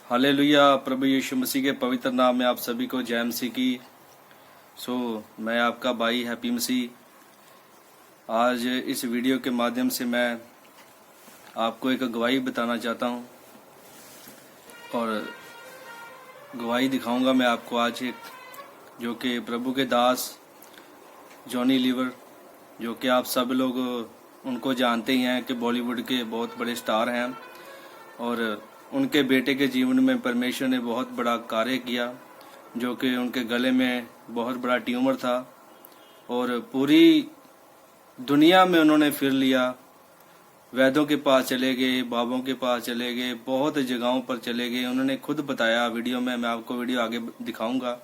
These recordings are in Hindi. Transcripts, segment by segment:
हालेलुया। प्रभु यीशु मसीह के पवित्र नाम में आप सभी को जय मसीह की। मैं आपका भाई हैप्पी मसीह। आज इस वीडियो के माध्यम से मैं आपको एक गवाही बताना चाहता हूं और गवाही दिखाऊंगा मैं आपको आज एक, जो कि प्रभु के दास जॉनी लीवर, जो कि आप सब लोग उनको जानते ही हैं कि बॉलीवुड के बहुत बड़े स्टार हैं, और उनके बेटे के जीवन में परमेश्वर ने बहुत बड़ा कार्य किया, जो कि उनके गले में बहुत बड़ा ट्यूमर था और पूरी दुनिया में उन्होंने फिर लिया। वैद्यों के पास चले गए, बाबों के पास चले गए, बहुत जगहों पर चले गए। उन्होंने खुद बताया वीडियो में, मैं आपको वीडियो आगे दिखाऊंगा।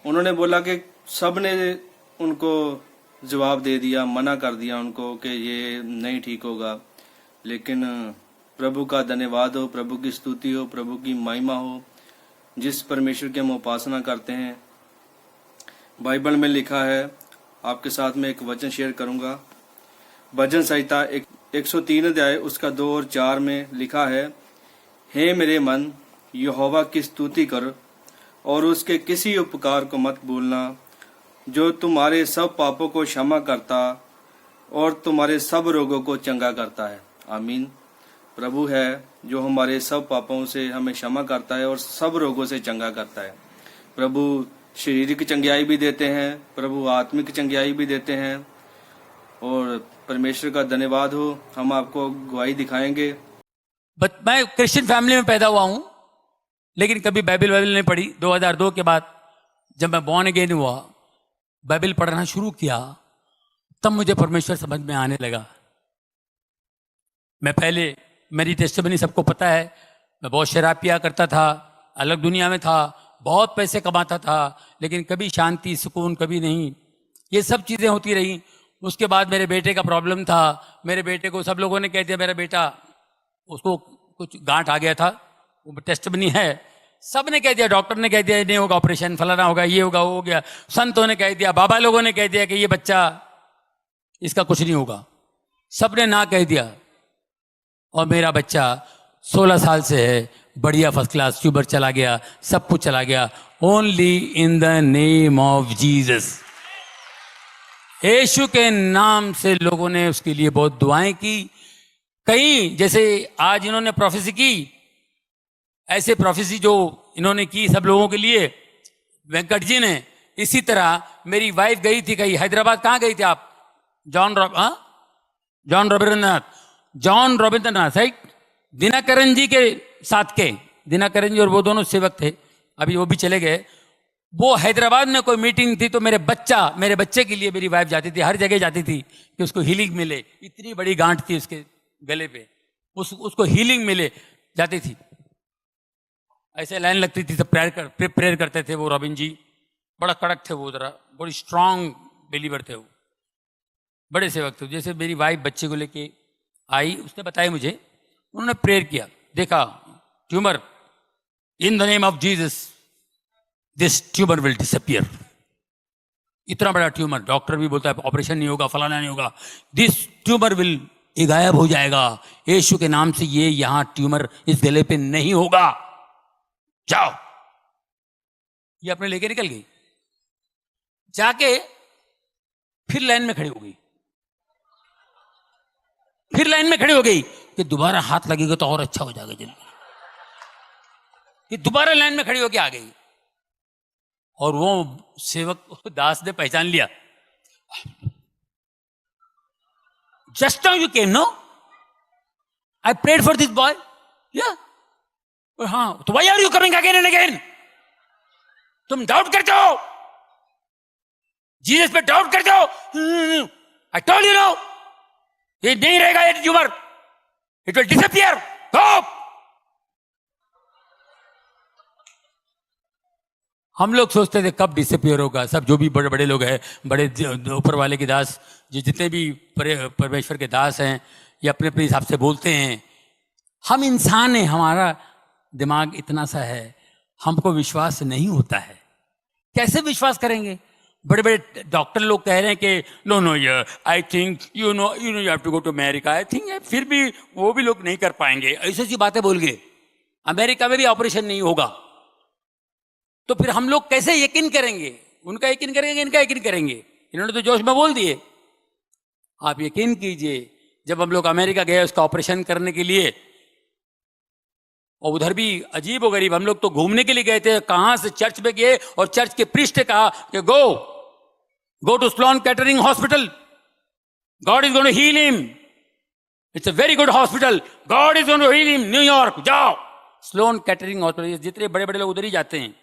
उन्होंने बोला कि सब ने उनको जवाब दे दिया, मना कर दिया उनको कि ये नहीं ठीक होगा, लेकिन प्रभु का धन्यवाद हो, प्रभु की स्तुति हो, प्रभु की महिमा हो, जिस परमेश्वर की हम उपासना करते हैं। बाइबल में लिखा है, आपके साथ में एक वचन शेयर करूंगा। भजन संहिता 103 अध्याय उसका 2 और 4 में लिखा है, हे मेरे मन, यहोवा की स्तुति कर और उसके किसी उपकार को मत भूलना, जो तुम्हारे सब पापों को क्षमा करता और तुम्हारे सब रोगों को चंगा करता है। आमीन। प्रभु है जो हमारे सब पापों से हमें क्षमा करता है और सब रोगों से चंगा करता है। प्रभु शारीरिक चंगाई भी देते हैं, प्रभु आत्मिक चंगाई भी देते हैं, और परमेश्वर का धन्यवाद हो। हम आपको गवाही दिखाएंगे। मैं क्रिश्चियन फैमिली में पैदा हुआ हूं, लेकिन कभी बाइबल नहीं पढ़ी। 2002 के बाद जब मैं बॉर्न अगेन हुआ, बाइबल पढ़ना शुरू किया, तब मुझे परमेश्वर समझ में आने लगा। मैं पहले, मेरी टेस्टिमनी सबको पता है, मैं बहुत शराब पिया करता था, अलग दुनिया में था, बहुत पैसे कमाता था, लेकिन कभी शांति सुकून कभी नहीं। ये सब चीज़ें होती रही। उसके बाद मेरे बेटे का प्रॉब्लम था। मेरे बेटे को सब लोगों ने कह दिया, मेरा बेटा, उसको कुछ गांठ आ गया था, वो टेस्टिमनी है, सब ने कह दिया, डॉक्टर ने कह दिया नहीं होगा, ऑपरेशन फलाना होगा, ये होगा, वो हो गया, संतों ने कह दिया, बाबा लोगों ने कह दिया कि ये बच्चा, इसका कुछ नहीं होगा, सब ने ना कह दिया। और मेरा बच्चा 16 साल से है, बढ़िया फर्स्ट क्लास, ट्यूबर चला गया, सब कुछ चला गया, only in the name of Jesus. यीशु के नाम से लोगों ने उसके लिए बहुत दुआएं की। कई, जैसे आज इन्होंने प्रोफेसी की, ऐसे प्रोफेसी जो इन्होंने की सब लोगों के लिए, वेंकट जी ने, इसी तरह मेरी वाइफ गई थी कहीं हैदराबाद। कहाँ गई थी आप? John Rabindranath, right? दिनाकरन जी के साथ के, दिनाकरन जी और वो दोनों सेवक थे, अभी वो भी चले गए। वो हैदराबाद में कोई मीटिंग थी, तो मेरे बच्चे के लिए मेरी वाइफ जाती थी, हर जगह जाती थी कि उसको हीलिंग मिले। इतनी बड़ी गांठ थी उसके गले पे, उसको हीलिंग मिले, जाती थी। ऐसे लाइन लगती थी, सब प्रेयर करते थे। वो रॉबिन जी बड़ा कड़क थे, वो जरा बड़ी स्ट्रांग बिलीवर थे, वो बड़े सेवक थे। जैसे मेरी वाइफ बच्चे को लेके आई, उसने बताया मुझे, उन्होंने प्रेयर किया, देखा tumour, in the name of Jesus this tumour will disappear. इतना बड़ा ट्यूमर, डॉक्टर भी बोलता है ऑपरेशन नहीं होगा, फलाना नहीं होगा, दिस ट्यूमर विल, ये गायब हो जाएगा, यीशु के नाम से ये यहां ट्यूमर इस गले पे नहीं होगा, जाओ। ये अपने लेके निकल गई, जाके फिर लाइन में खड़ी हो गई, फिर लाइन में खड़ी हो गई कि दोबारा हाथ लगेगा तो और अच्छा हो जाएगा जिंदगी। कि दोबारा लाइन में खड़ी होके आ गई, और वो सेवक दास ने पहचान लिया। Just now you came, no? I prayed for this boy. Yeah हाँ, तो why are you coming again and again? तुम डाउट करते हो, जीसस पे डाउट करते हो। आई टोल्ड यू नो, ये नहीं रहेगा, ये ट्यूमर, इट विल डिसअपियर, गो। हम लोग सोचते थे कब डिसअपियर होगा। सब जो भी बड़े बड़े लोग हैं, बड़े ऊपर वाले के दास, जो जितने भी परमेश्वर के दास हैं, ये अपने अपने हिसाब से बोलते हैं। हम इंसान हैं, हमारा दिमाग इतना सा है, हमको विश्वास नहीं होता है। कैसे विश्वास करेंगे? बड़े बड़े डॉक्टर लोग कह रहे हैं कि no I think you have to go to America, I think, फिर भी वो भी लोग नहीं कर पाएंगे, ऐसी ऐसी बातें बोल गए। अमेरिका में भी ऑपरेशन नहीं होगा, तो फिर हम लोग कैसे यकीन करेंगे? उनका यकीन करेंगे, इनका यकीन करेंगे? इन्होंने तो जोश में बोल दिए। आप यकीन कीजिए, जब हम लोग अमेरिका गए उसका ऑपरेशन करने के लिए, और उधर भी अजीब व गरीब, हम लोग तो घूमने के लिए गए थे, कहां से चर्च में गए और चर्च के प्रीस्ट ने कहा कि go to Sloan Kettering hospital, God is going to heal him, it's a very good hospital, God is going to heal him, New York जाओ। स्लोन कैटरिंग हॉस्पिटल, जितने बड़े बड़े लोग उधर ही जाते हैं।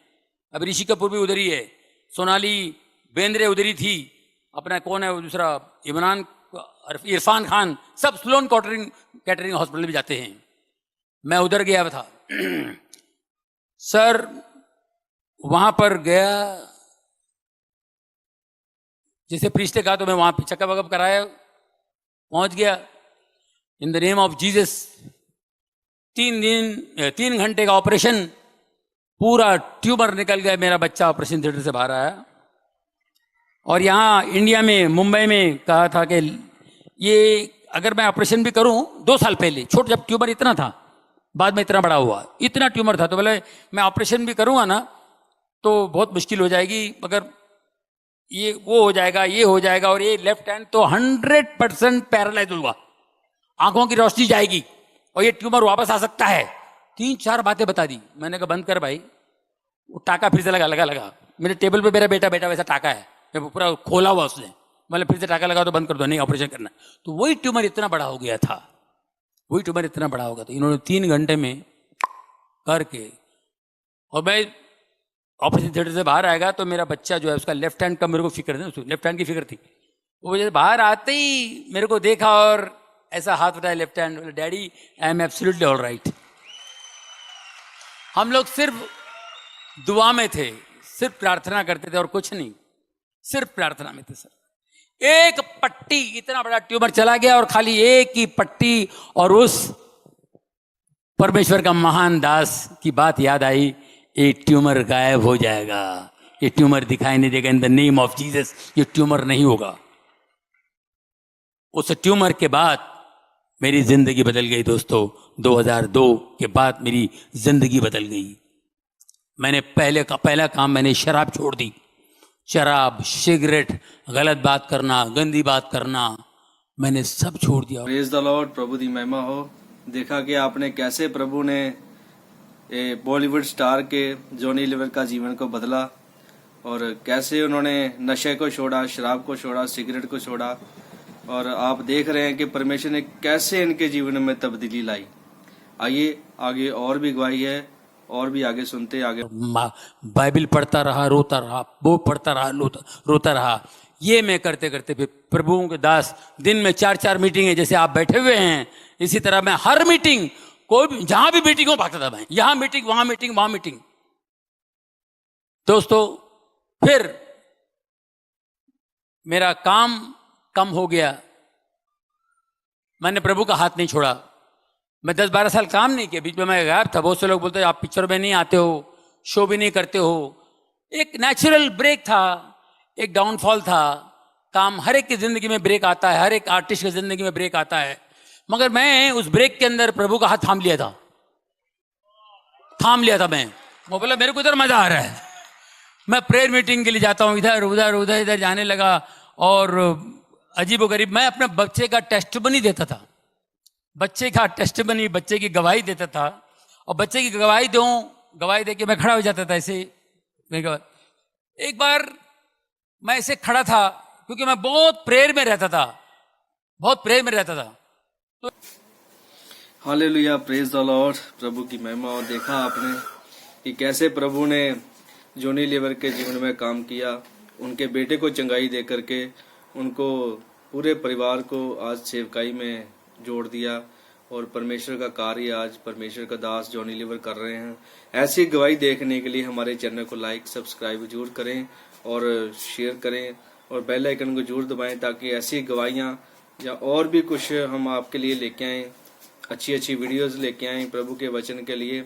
अब ऋषि कपूर भी उधर ही है, सोनाली बेंद्रे उधर ही थी, अपना कौन है वो दूसरा, इरफान खान, सब स्लोन कैटरिंग हॉस्पिटल भी जाते हैं। मैं उधर गया था सर, वहां पर गया, जैसे प्रीस्ट ने कहा तो मैं वहां पे चेकअप वकअप कराया, पहुंच गया। इन द नेम ऑफ जीसस 3 घंटे का ऑपरेशन, पूरा ट्यूमर निकल गया, मेरा बच्चा ऑपरेशन थिएटर से बाहर आया। और यहाँ इंडिया में, मुंबई में कहा था कि ये अगर मैं ऑपरेशन भी करूं, 2 साल पहले छोटा, जब ट्यूमर इतना था, बाद में इतना बड़ा हुआ, इतना ट्यूमर था, तो बोले मैं ऑपरेशन भी करूंगा ना तो बहुत मुश्किल हो जाएगी, मगर ये वो हो जाएगा, ये हो जाएगा, और ये लेफ्ट हैंड तो 100% पैरालाइज होगा, आंखों की रोशनी जाएगी और ये ट्यूमर वापस आ सकता है। 3-4 बातें बता दी। मैंने कहा बंद कर भाई, वो टाका फिर से लगा मेरे टेबल पे, मेरा बेटा वैसा टाका है, पूरा खोला हुआ उसने, मतलब फिर से टाका लगा तो बंद कर दो, नहीं ऑपरेशन करना। तो वही ट्यूमर इतना बड़ा हो गया था, वही ट्यूमर इतना बड़ा हो गया था। इन्होंने 3 घंटे में करके, और मैं ऑपरेशन थिएटर से बाहर आएगा तो मेरा बच्चा जो है, उसका लेफ्ट हैंड का मेरे को फिक्र थी, उसको लेफ्ट हैंड की फिक्र थी। वो जैसे बाहर आते ही मेरे को देखा और ऐसा हाथ उठाया left hand, daddy I am absolutely all right. हम लोग सिर्फ दुआ में थे, सिर्फ प्रार्थना करते थे और कुछ नहीं, सिर्फ प्रार्थना में थे सर। एक पट्टी, इतना बड़ा ट्यूमर चला गया और खाली एक ही पट्टी, और उस परमेश्वर का महान दास की बात याद आई, ये ट्यूमर गायब हो जाएगा, ये ट्यूमर दिखाई नहीं देगा, इन द नेम ऑफ जीसस ये ट्यूमर नहीं होगा। उस ट्यूमर के बाद मेरी जिंदगी बदल गई दोस्तों। 2002 के बाद मेरी जिंदगी बदल गई। मैंने पहला काम, मैंने शराब छोड़ दी। शराब, सिगरेट, गलत बात करना, गंदी बात करना, मैंने सब छोड़ दिया। प्रेज द लॉर्ड, प्रभु दी महिमा हो। देखा कि आपने कैसे प्रभु ने बॉलीवुड स्टार के जॉनी लीवर का जीवन को बदला, और कैसे उन्होंने नशे को छोड़ा, शराब को छोड़ा, सिगरेट को छोड़ा, और आप देख रहे हैं कि परमेश्वर ने कैसे इनके जीवन में तब्दीली लाई। आइए आगे और भी गवाही है, और भी आगे सुनते आगे। बाइबल पढ़ता रहा, रोता रहा, वो पढ़ता रहा, रोता रहा। ये मैं करते करते फिर प्रभुओं के दास, दिन में 4-4 मीटिंग, जैसे आप बैठे हुए हैं, इसी तरह मैं हर मीटिंग, कोई भी जहां भी मीटिंग हो भागता था मैं, यहां मीटिंग, वहां मीटिंग, वहां मीटिंग। दोस्तों फिर मेरा काम कम हो गया, मैंने प्रभु का हाथ नहीं छोड़ा। मैं 10-12 साल काम नहीं किया, बीच में मैं गायब था। बहुत से लोग बोलते हैं आप पिक्चर में नहीं आते हो, शो भी नहीं करते हो। एक नेचुरल ब्रेक था, एक डाउनफॉल था। काम, हर एक की जिंदगी में ब्रेक आता है, हर एक आर्टिस्ट की जिंदगी में ब्रेक आता है, मगर मैं उस ब्रेक के अंदर प्रभु का हाथ थाम लिया था, मैं। वो बोला मेरे को इधर मजा आ रहा है, मैं प्रेयर मीटिंग के लिए जाता हूँ, इधर उधर उधर इधर जाने लगा। और अजीब व गरीब, मैं अपने बच्चे का टेस्टिमनी देता था, बच्चे की गवाही देता था, और बच्चे की गवाही दे के मैं खड़ा हो जाता था ऐसे। एक बार मैं ऐसे खड़ा था, क्योंकि मैं बहुत प्रेयर में रहता था, तो हालेलुया, प्रेज द लॉर्ड, प्रभु की महिमा। और देखा आपने कि कैसे प्रभु ने जॉनी लीवर के जीवन में काम किया, उनके बेटे को चंगाई दे करके उनको, पूरे परिवार को आज सेवकाई में जोड़ दिया, और परमेश्वर का कार्य आज परमेश्वर का दास जॉनी लीवर कर रहे हैं। ऐसी गवाही देखने के लिए हमारे चैनल को लाइक सब्सक्राइब जरूर करें और शेयर करें, और बेल आइकन को जरूर दबाएं, ताकि ऐसी गवाहियां या और भी कुछ हम आपके लिए लेके आएँ, अच्छी वीडियोस लेके आएँ प्रभु के वचन के लिए,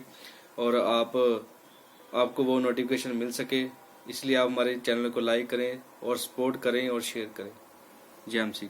और आपको वो नोटिफिकेशन मिल सके। इसलिए आप हमारे चैनल को लाइक करें और सपोर्ट करें और शेयर करें। जय मसीह।